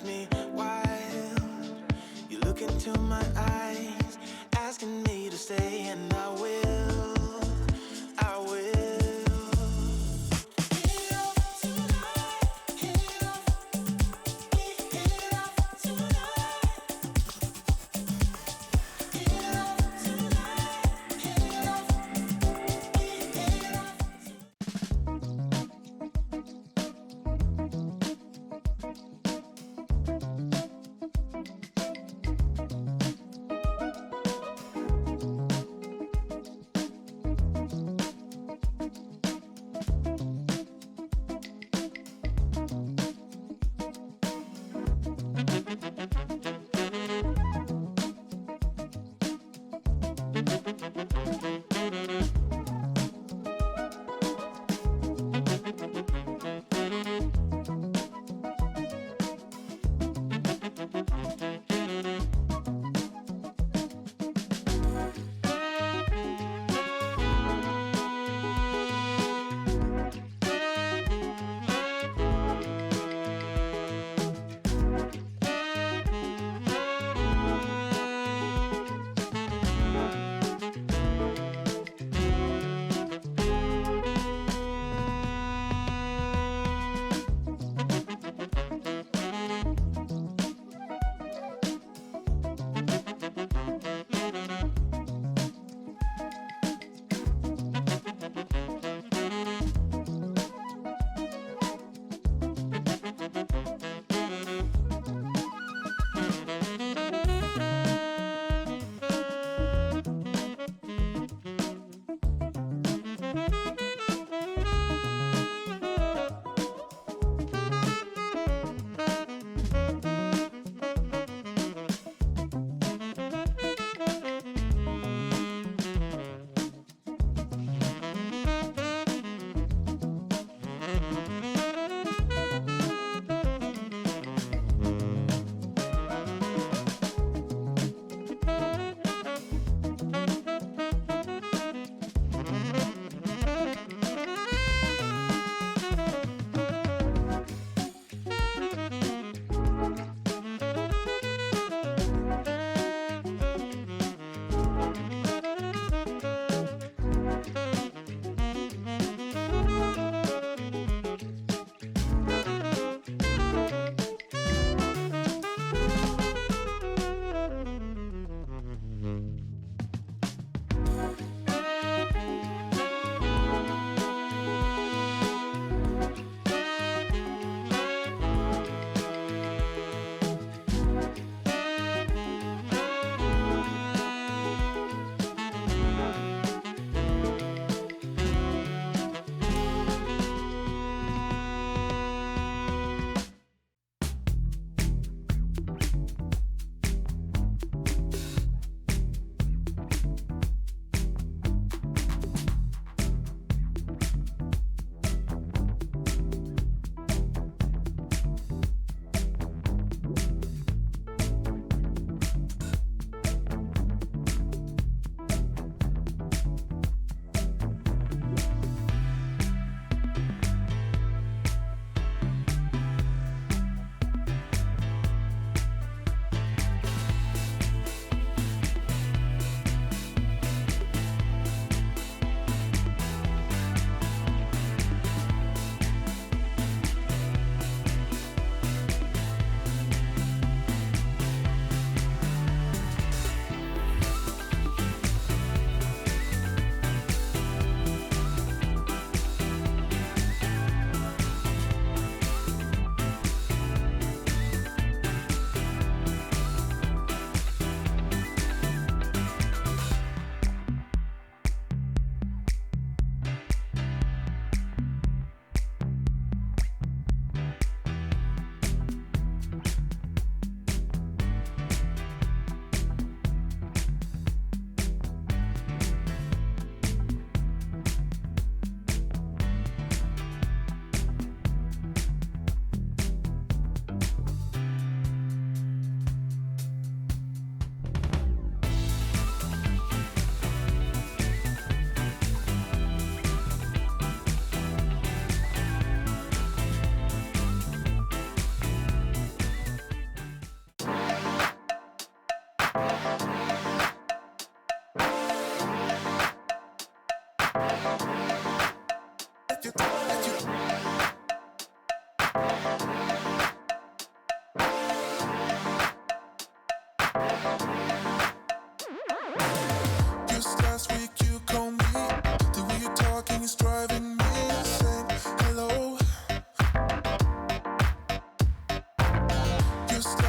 me wild. You look into my eyes, asking me to stay, and I will, I will.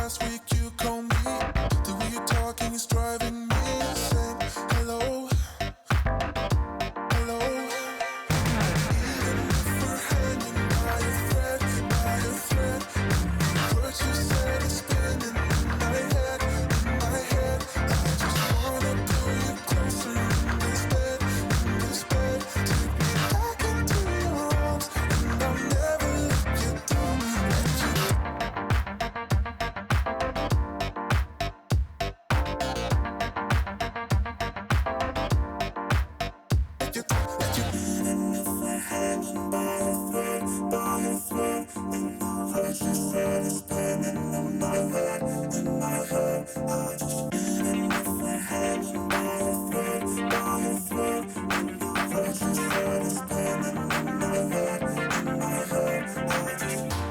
last week you called me. The way you're talking is driving me insane. Hello, hello. Even if we're hanging by a thread, by a thread. Words you said is spinning in my head, in my head. I just wanna pull you closer in this bed, in this bed. Take me back into your arms, and I'll never let you down. Let you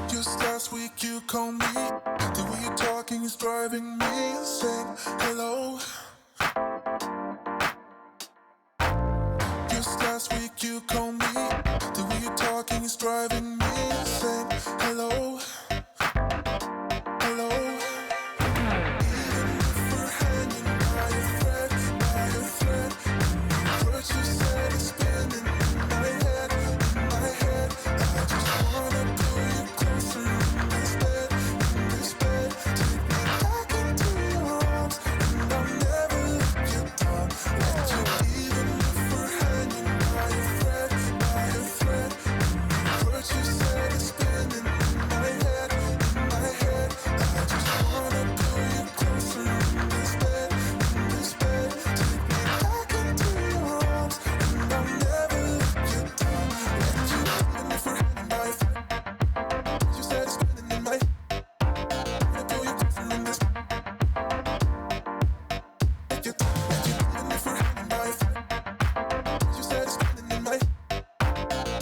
Just last week you called me. The way you're talking is driving me insane. Hello. Just last week you called me. The way you're talking is driving me insane. Hello. Hello. Even if we're hanging by a thread, by a thread. Words you said is spinning in my head, in my head. I just wanna pull you closer in this bed, in this bed. Take me back into your arms, and I'll never let you down. Let you, even if we're hanging by a thread, by a thread. Words you said is spinning in my head, in my head. I just wanna pull you closer in this bed, in this bed. Take me back into your arms, and I'll never let you down. Let you, even if we're hanging by a thread. Words you said is spinning in my head. Wanna pull you closer in this. Let you, even if we're hanging by a thread. Words you said is spinning in my head.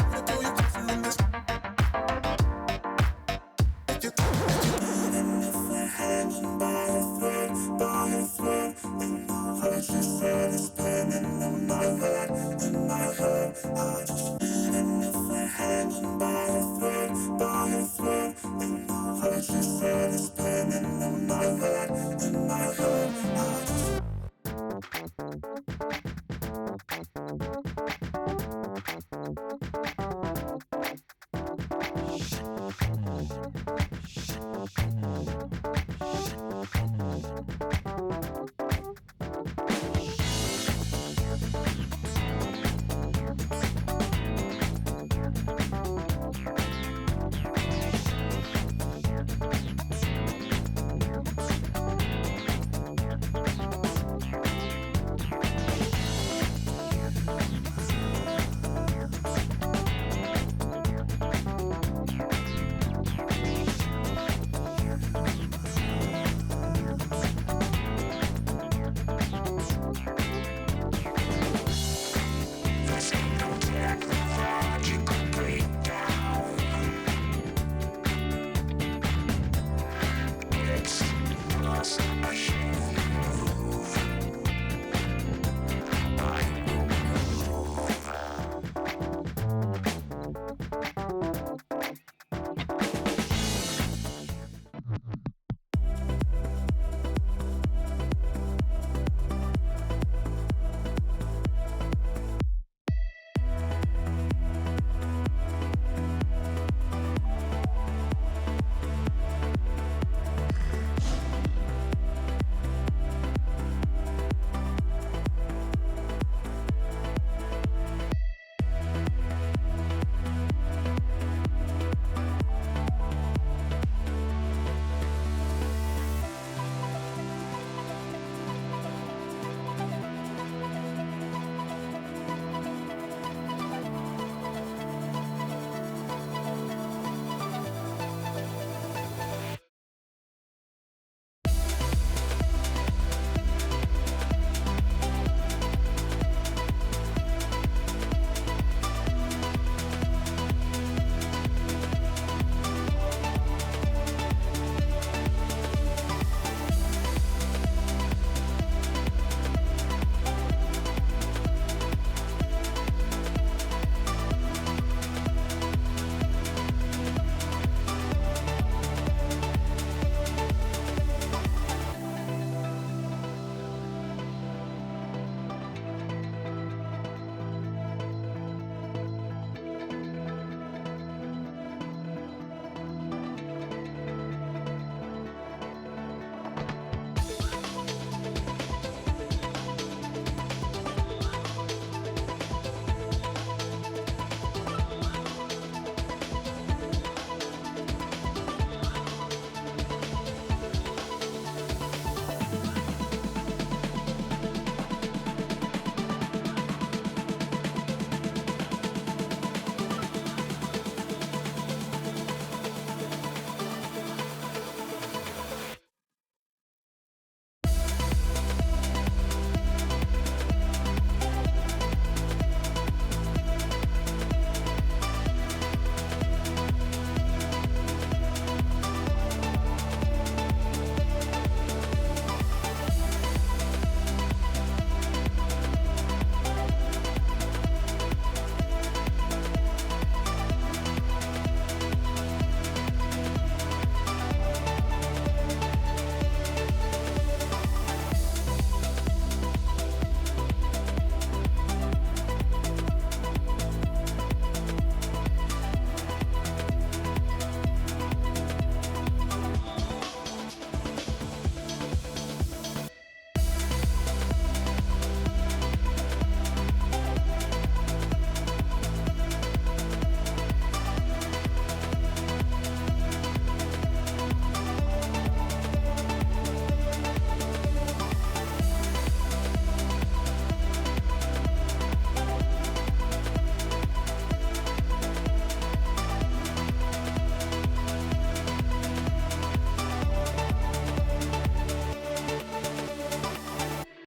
Wanna pull you closer in this. Let you, even if we're hanging by a thread, by a thread. Words you said is spinning in my head, in my head. I just, even if we're hanging by a thread, by a thread. Words you said is spinning.